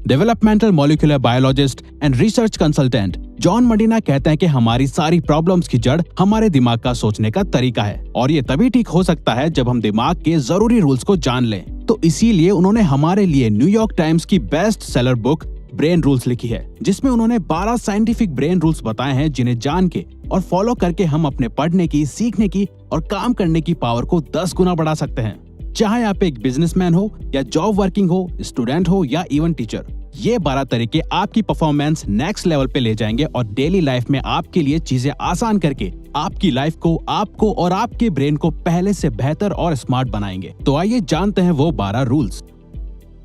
Developmental molecular biologist and research consultant John Medina कहते हैं कि हमारी सारी प्रॉब्लम्स की जड़ हमारे दिमाग का सोचने का तरीका है और ये तभी ठीक हो सकता है जब हम दिमाग के जरूरी रूल्स को जान लें। तो इसीलिए उन्होंने हमारे लिए न्यूयॉर्क टाइम्स की best seller book brain rules लिखी है, जिसमें उन्होंने 12 साइंटिफिक ब्रेन रूल्स बताए हैं जिन्हें जान के और फॉलो करके हम अपने पढ़ने की, सीखने की और काम करने की पावर को 10 गुना बढ़ा सकते हैं। चाहे आप एक बिजनेसमैन हो या जॉब वर्किंग हो, स्टूडेंट हो या इवन टीचर, ये 12 तरीके आपकी परफॉर्मेंस नेक्स्ट लेवल पे ले जाएंगे और डेली लाइफ में आपके लिए चीजें आसान करके आपकी लाइफ को, आपको और आपके ब्रेन को पहले से बेहतर और स्मार्ट बनाएंगे। तो आइए जानते हैं वो 12 रूल्स।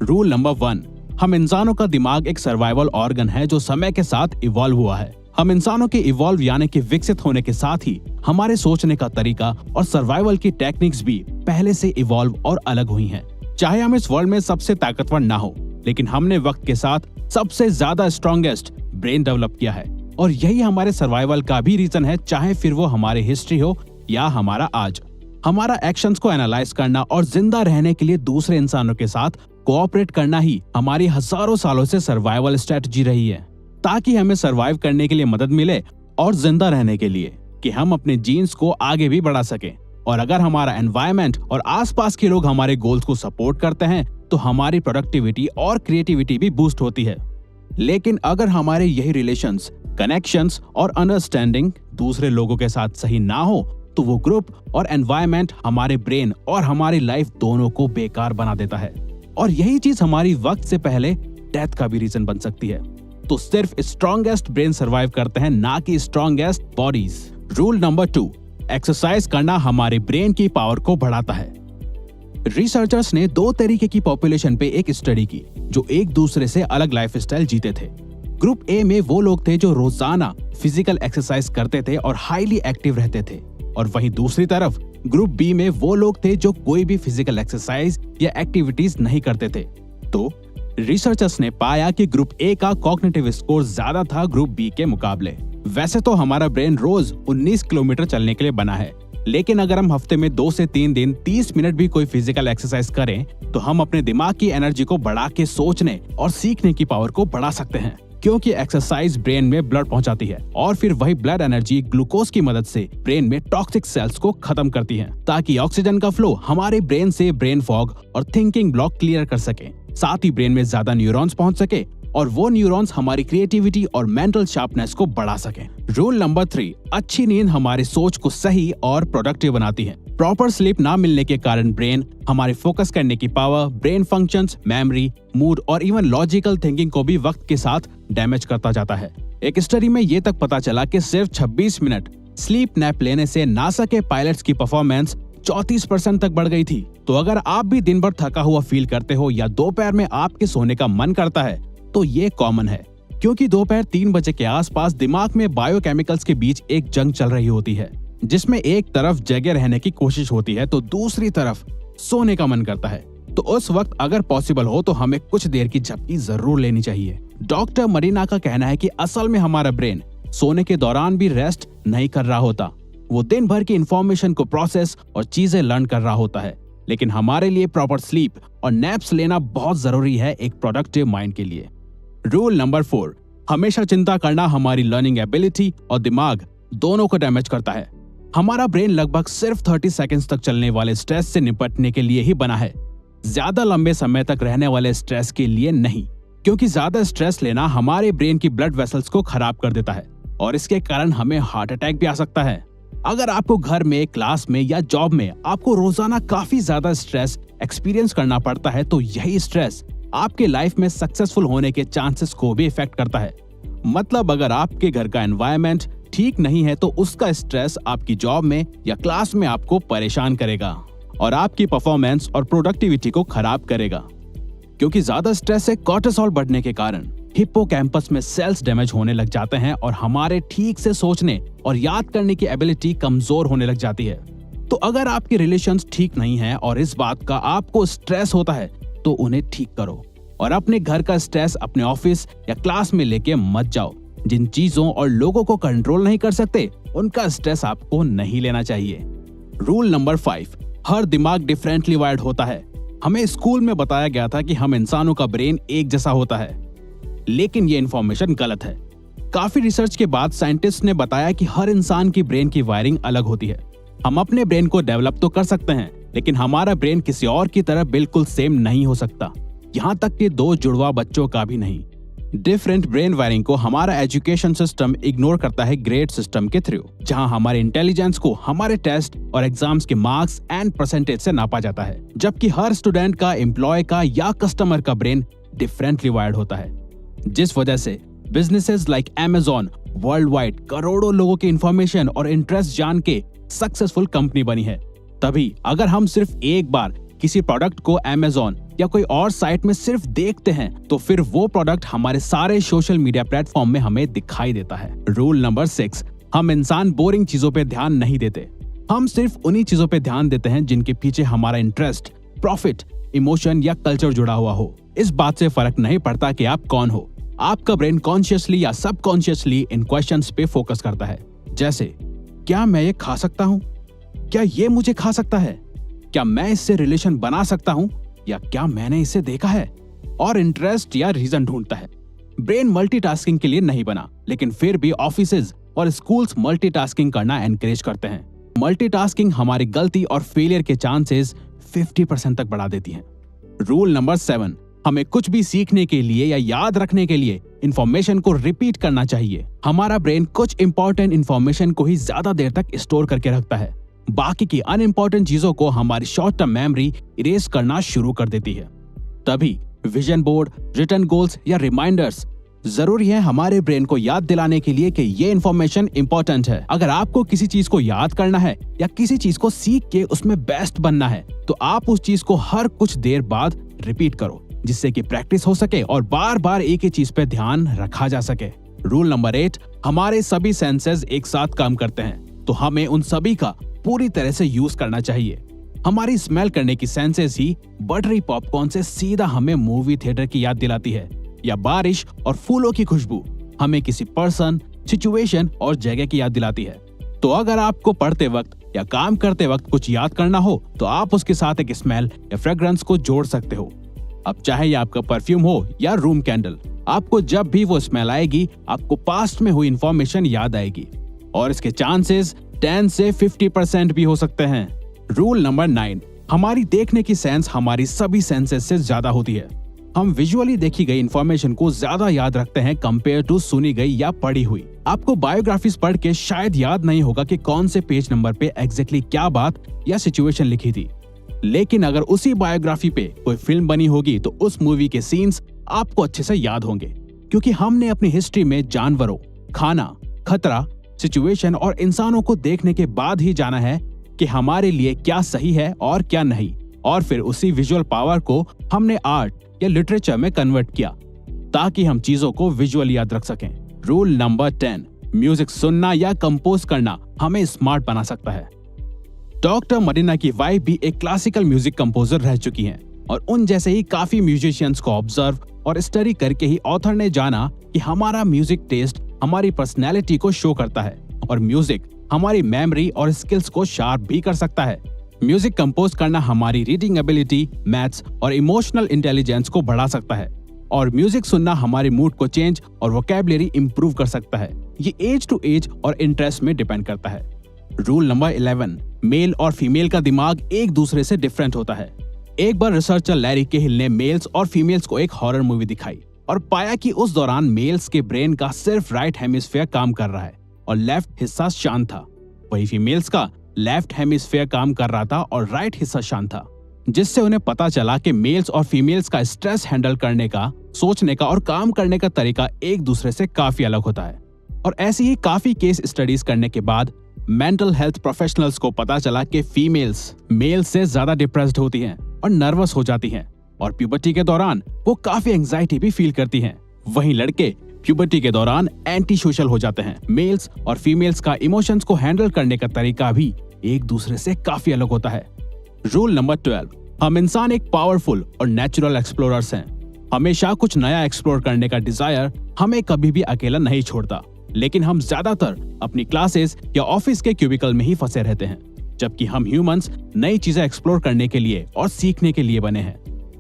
रूल नंबर 1, हम इंसानों का दिमाग एक सर्वाइवल ऑर्गन है जो समय के साथ इवॉल्व हुआ है। हम इंसानों के इवॉल्व यानी कि विकसित होने के साथ ही हमारे सोचने का तरीका और सर्वाइवल की टेक्निक्स भी पहले से इवॉल्व और अलग हुई हैं। चाहे हम इस वर्ल्ड में सबसे ताकतवर ना हो, लेकिन हमने वक्त के साथ सबसे ज्यादा स्ट्रॉन्गेस्ट ब्रेन डेवलप किया है और यही हमारे सर्वाइवल का भी रीजन है, चाहे फिर वो हमारी हिस्ट्री हो या हमारा आज। हमारा एक्शंस को एनालाइज करना और जिंदा रहने के लिए दूसरे इंसानों के साथ कोऑपरेट करना ही हमारी हजारों सालों से सर्वाइवल स्ट्रेटजी रही है, ताकि हमें सर्वाइव करने के लिए मदद मिले और जिंदा रहने के लिए कि हम अपने जीन्स को आगे भी बढ़ा सकें। और अगर हमारा एनवायरनमेंट और आसपास के लोग हमारे गोल्स को सपोर्ट करते हैं तो हमारी प्रोडक्टिविटी और क्रिएटिविटी भी बूस्ट होती है। लेकिन अगर हमारे यही रिलेशंस, कनेक्शंस और अंडरस्टैंडिंग दूसरे लोगों के साथ सही ना हो तो वो ग्रुप और एनवायरनमेंट हमारे ब्रेन और हमारी लाइफ दोनों को बेकार बना देता है और यही चीज हमारी वक्त से पहले डेथ का भी रीजन बन सकती है। तो सिर्फ स्ट्रॉन्गेस्ट ब्रेन सर्वाइव करते हैं, ना कि strongest bodies. Rule number 2, exercise करना हमारे ब्रेन की पावर को बढ़ाता है। रिसर्चर्स ने 2 तरीके की पॉपुलेशन पे एक स्टडी की जो एक दूसरे से अलग लाइफस्टाइल जीते थे। ग्रुप ए में वो लोग थे जो रोजाना फिजिकल एक्सरसाइज करते थे और हाईली एक्टिव रहते थे, और वहीं दूसरी तरफ ग्रुप बी में वो लोग थे जो कोई भी फिजिकल एक्सरसाइज या एक्टिविटीज नहीं करते थे। तो रिसर्चर्स ने पाया कि ग्रुप ए का कॉग्निटिव स्कोर ज्यादा था ग्रुप बी के मुकाबले। वैसे तो हमारा ब्रेन रोज 19 किलोमीटर चलने के लिए बना है, लेकिन अगर हम हफ्ते में 2 से 3 दिन 30 मिनट भी कोई फिजिकल एक्सरसाइज करें तो हम अपने दिमाग की एनर्जी को बढ़ा के सोचने और सीखने की पावर को बढ़ा सकते हैं, क्योंकि एक्सरसाइज ब्रेन में ब्लड पहुंचाती है और फिर वही ब्लड एनर्जी ग्लूकोज की मदद से ब्रेन में टॉक्सिक सेल्स को खत्म करती है, ताकि ऑक्सीजन का फ्लो हमारे ब्रेन से ब्रेन फॉग और थिंकिंग ब्लॉक क्लियर कर सके। साथ ही ब्रेन में ज्यादा न्यूरॉन्स पहुंच सके और वो न्यूरॉन्स हमारी क्रिएटिविटी और मेंटल शार्पनेस को बढ़ा सके। रूल नंबर 3, अच्छी नींद हमारी सोच को सही और प्रोडक्टिव बनाती है। प्रॉपर स्लीप ना मिलने के कारण ब्रेन हमारे फोकस करने की power, brain functions, memory, mood और इवन लॉजिकल थिंकिंग को भी वक्त के साथ डैमेज करता जाता है। एक स्टडी में ये तक पता चला कि सिर्फ 26 मिनट स्लीप नैप लेने से नासा के पायलट्स की परफॉर्मेंस 34% तक बढ़ गई थी। तो अगर आप भी दिन भर थका हुआ फील करते हो या दोपहर में आपके सोने का मन करता है तो ये कॉमन है, क्योंकि दोपहर 3 बजे के आसपास दिमाग में बायोकेमिकल्स के बीच एक जंग चल रही होती है, जिसमें एक तरफ जगे रहने की कोशिश होती है तो दूसरी तरफ सोने का मन करता है। तो उस वक्त अगर पॉसिबल हो तो हमें कुछ देर की झपकी जरूर लेनी चाहिए। डॉक्टर मरीना का कहना है कि असल में हमारा ब्रेन सोने के दौरान भी रेस्ट नहीं कर रहा होता, वो दिन भर की इंफॉर्मेशन को प्रोसेस और चीजें लर्न कर रहा होता है। लेकिन हमारे लिए प्रॉपर स्लीप और नैप्स लेना बहुत जरूरी है एक प्रोडक्टिव माइंड के लिए। रूल नंबर 4, हमेशा चिंता करना हमारी लर्निंग एबिलिटी और दिमाग दोनों को डैमेज करता है। हमारा ब्रेन लगभग सिर्फ 30 सेकंड्स तक चलने वाले स्ट्रेस से निपटने के लिए ही बना है, ज्यादा लंबे समय तक रहने वाले स्ट्रेस के लिए नहीं, क्योंकि ज्यादा स्ट्रेस लेना हमारे ब्रेन की ब्लड वेसल्स को खराब कर देता है और इसके कारण हमें हार्ट अटैक भी आ सकता है। अगर आपको घर में, क्लास में या जॉब में आपको रोजाना काफी ज्यादा स्ट्रेस एक्सपीरियंस करना पड़ता है तो यही स्ट्रेस आपके लाइफ में सक्सेसफुल होने के चांसेस को भी इफेक्ट करता है। मतलब अगर आपके घर का एनवायरनमेंट ठीक नहीं है तो उसका स्ट्रेस आपकी जॉब में या क्लास में आपको परेशान करेगा और आपकी परफॉर्मेंस और प्रोडक्टिविटी को खराब करेगा, क्योंकि ज्यादा स्ट्रेस से कॉर्टिसोल बढ़ने के कारण हिप्पोकैम्पस में सेल्स डैमेज होने लग जाते हैं और हमारे ठीक से सोचने और याद करने की एबिलिटी कमजोर होने लग जाती है। तो अगर आपके रिलेशंस ठीक नहीं है और इस बात का आपको स्ट्रेस होता है तो उन्हें ठीक करो और अपने घर का स्ट्रेस अपने ऑफिस या क्लास में लेके मत जाओ। जिन चीजों और लोगों को कंट्रोल नहीं कर सकते उनका स्ट्रेस आपको नहीं लेना चाहिए। रूल नंबर 5, हर दिमाग डिफरेंटली वायर्ड होता है। हमें स्कूल में बताया गया था कि हम इंसानों का ब्रेन एक जैसा होता है, लेकिन ये इन्फॉर्मेशन गलत है। काफी रिसर्च के बाद साइंटिस्ट ने बताया कि हर इंसान की ब्रेन की वायरिंग अलग होती है। हम अपने ब्रेन को डेवलप तो कर सकते हैं, लेकिन हमारा ब्रेन किसी और की तरह बिल्कुल सेम नहीं हो सकता, यहाँ तक कि दो जुड़वा बच्चों का भी नहीं। डिफरेंट ब्रेन वायरिंग को हमारा एजुकेशन सिस्टम इग्नोर करता है ग्रेड सिस्टम के थ्रू, जहां हमारे इंटेलिजेंस को हमारे टेस्ट और एग्जाम्स के मार्क्स एंड परसेंटेज से नापा जाता है, जबकि हर स्टूडेंट का, एम्प्लॉय का या कस्टमर का ब्रेन डिफरेंटली वायर्ड होता है। जिस वजह से businesses like Amazon world wide करोड़ों लोगों की इंफॉर्मेशन और इंटरेस्ट जान के सक्सेसफुल कंपनी बनी है। तभी अगर हम सिर्फ एक बार किसी प्रोडक्ट को Amazon या कोई और साइट में सिर्फ देखते हैं, तो फिर वो प्रोडक्ट हमारे सारे सोशल मीडिया प्लेटफॉर्म में हमें दिखाई देता है। रूल नंबर 6, हम इंसान बोरिंग चीजों पे ध्यान नहीं देते। हम सिर्फ उन्हीं चीजों पे ध्यान देते हैं जिनके पीछे हमारा इंटरेस्ट, प्रॉफिट, इमोशन या कल्चर जुड़ा हुआ हो। इस बात से फर्क नहीं पड़ता कि आप कौन हो, आपका ब्रेन कॉन्शियसली या सबकॉन्शियसली इन क्वेश्चंस पे फोकस करता है। जैसे, क्या मैं ये खा सकता हूँ? क्या ये मुझे खा सकता है? क्या मैं इससे रिलेशन बना सकता हूँ? या क्या मैंने इसे देखा है? और इंटरेस्ट या रीजन ढूंढता है। ब्रेन मल्टीटास्किंग के लिए नहीं बना, लेकिन फिर भी ऑफिसेज और स्कूल्स मल्टीटास्किंग करना एनकरेज करते हैं। मल्टीटास्किंग हमारी गलती और फेलियर के चांसेस 50% तक बढ़ा देती है। रूल नंबर 7, हमें कुछ भी सीखने के लिए या याद रखने के लिए इंफॉर्मेशन को रिपीट करना चाहिए। हमारा ब्रेन कुछ इंपॉर्टेंट इंफॉर्मेशन को ही ज्यादा देर तक स्टोर करके रखता है, बाकी की अनइम्पोर्टेंट चीजों को हमारी शॉर्ट टर्म मेमोरी इरेज करना शुरू कर देती है। तभी विजन बोर्ड, रिटन गोल्स या रिमाइंडर्स जरूरी है हमारे ब्रेन को याद दिलाने के लिए कि ये इन्फॉर्मेशन इंपॉर्टेंट है। अगर आपको किसी चीज को याद करना है या किसी चीज को सीख के उसमें बेस्ट बनना है, तो आप उस चीज को हर कुछ देर बाद रिपीट करो, जिससे कि प्रैक्टिस हो सके और बार बार एक ही चीज पे ध्यान रखा जा सके। रूल नंबर 8, हमारे सभी सेंसेस एक साथ काम करते हैं, तो हमें उन सभी का पूरी तरह से यूज करना चाहिए। हमारी स्मेल करने की सेंसेस ही बटरी पॉपकॉर्न से सीधा हमें मूवी थिएटर की याद दिलाती है, या बारिश और फूलों की खुशबू हमें किसी पर्सन, सिचुएशन और जगह की याद दिलाती है। तो अगर आपको पढ़ते वक्त या काम करते वक्त कुछ याद करना हो, तो आप उसके साथ एक स्मेल या फ्रेग्रेंस को जोड़ सकते हो। अब चाहे ये आपका परफ्यूम हो या रूम कैंडल, आपको जब भी वो स्मेल आएगी, आपको पास्ट में हुई इंफॉर्मेशन याद आएगी, और इसके चांसेस 10 से 50% भी हो सकते हैं। रूल नंबर 9, हमारी देखने की सेंस हमारी सभी सेंसेस से ज्यादा होती है। हम विजुअली देखी गई इंफॉर्मेशन को ज्यादा याद रखते हैं कंपेयर टू सुनी गई या पढ़ी हुई। आपको बायोग्राफीज पढ़ के शायद याद नहीं होगा कि कौन से पेज नंबर पे एग्जैक्टली क्या बात या सिचुएशन लिखी थी, लेकिन अगर उसी बायोग्राफी पे कोई फिल्म बनी होगी तो उस मूवी के सीन्स आपको अच्छे से याद होंगे, क्योंकि हमने अपनी हिस्ट्री में जानवरों, खाना, खतरा, सिचुएशन और इंसानों को देखने के बाद ही जाना है कि हमारे लिए क्या सही है और क्या नहीं, और फिर उसी विजुअल पावर को हमने आर्ट या लिटरेचर में कन्वर्ट किया ताकि हम चीजों को विजुअल याद रख सकें। रूल नंबर 10, म्यूजिक सुनना या कंपोज करना हमें स्मार्ट बना सकता है। डॉक्टर मरीना की वाइफ भी एक क्लासिकल म्यूजिक कंपोजर रह चुकी हैं, और उन जैसे ही काफी म्यूजिशियंस को ऑब्जर्व और स्टडी करके ही ऑथर ने जाना कि हमारा म्यूजिक टेस्ट हमारी पर्सनैलिटी को शो करता है, और म्यूजिक हमारी मेमोरी और स्किल्स को शार्प भी कर सकता है। म्यूजिक कंपोज करना हमारी रीडिंग एबिलिटी, मैथ्स और इमोशनल इंटेलिजेंस को बढ़ा सकता है, और म्यूजिक सुनना हमारे मूड को चेंज और वोकैबुलरी इंप्रूव कर सकता है। ये एज टू एज और इंटरेस्ट में डिपेंड करता है। रूल नंबर 11, मेल और फीमेल का दिमाग एक दूसरे से डिफरेंट होता है। एक बार रिसर्चर लैरी केहिल ने मेल्स और फीमेल्स को एक हॉरर मूवी दिखाई और पाया कि उस दौरान मेल्स के ब्रेन का सिर्फ राइट हेमिस्फीयर काम कर रहा है और लेफ्ट हिस्सा शांत था, वही फीमेल्स का लेफ्ट हेमिस्फीयर काम कर रहा था और राइट हिस्सा शांत था, जिससे उन्हें पता चला कि मेल्स और फीमेल्स का स्ट्रेस हैंडल करने का, सोचने का और काम करने का तरीका एक दूसरे से काफी अलग होता है। और ऐसी ही काफी केस स्टडीज करने के बाद मेंटल हेल्थ प्रोफेशनल्स को पता चला कि फीमेल्स मेल्स से ज्यादा डिप्रेस्ड होती हैं और नर्वस हो जाती हैं, और प्यूबर्टी के दौरान वो काफी एंजाइटी भी फील करती हैं। वहीं लड़के प्यूबर्टी के दौरान एंटी सोशल हो जाते हैं। मेल्स और फीमेल्स का इमोशंस को हैंडल करने का तरीका भी एक दूसरे से काफी अलग होता है। रूल नंबर 12, हम इंसान एक पावरफुल और नेचुरल एक्सप्लोरर्स हैं। हमेशा कुछ नया एक्सप्लोर करने का डिजायर हमें कभी भी अकेला नहीं छोड़ता, लेकिन हम ज्यादातर अपनी क्लासेस या ऑफिस के क्यूबिकल में ही फंसे रहते हैं, जबकि हम ह्यूमंस नई चीजें एक्सप्लोर करने के लिए और सीखने के लिए बने हैं।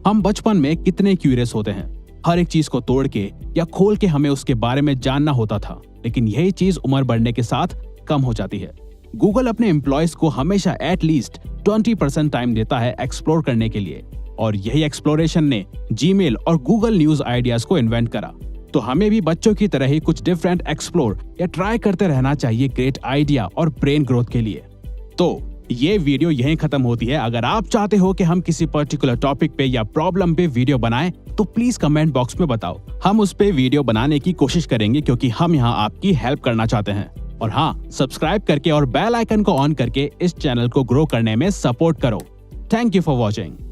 हम बचपन में कितने क्यूरियस होते हैं, हर एक चीज को तोड़ के या खोल के हमें उसके बारे में जानना होता था, लेकिन यही चीज उम्र बढ़ने के साथ कम हो जाती है। गूगल अपने एम्प्लॉयज को हमेशा एटलीस्ट 20% टाइम देता है एक्सप्लोर करने के लिए, और यही एक्सप्लोरेशन ने जीमेल और गूगल न्यूज आइडियाज को इन्वेंट करा। तो हमें भी बच्चों की तरह ही कुछ डिफरेंट एक्सप्लोर या ट्राई करते रहना चाहिए ग्रेट आइडिया और ब्रेन ग्रोथ के लिए। तो ये वीडियो यहीं खत्म होती है। अगर आप चाहते हो कि हम किसी पर्टिकुलर टॉपिक पे या प्रॉब्लम पे वीडियो बनाएं तो प्लीज कमेंट बॉक्स में बताओ। हम उस पे वीडियो बनाने की कोशिश करेंगे, क्योंकि हम यहाँ आपकी हेल्प करना चाहते हैं। और हाँ, सब्सक्राइब करके और बेल आइकन को ऑन करके इस चैनल को ग्रो करने में सपोर्ट करो। Thank you for watching.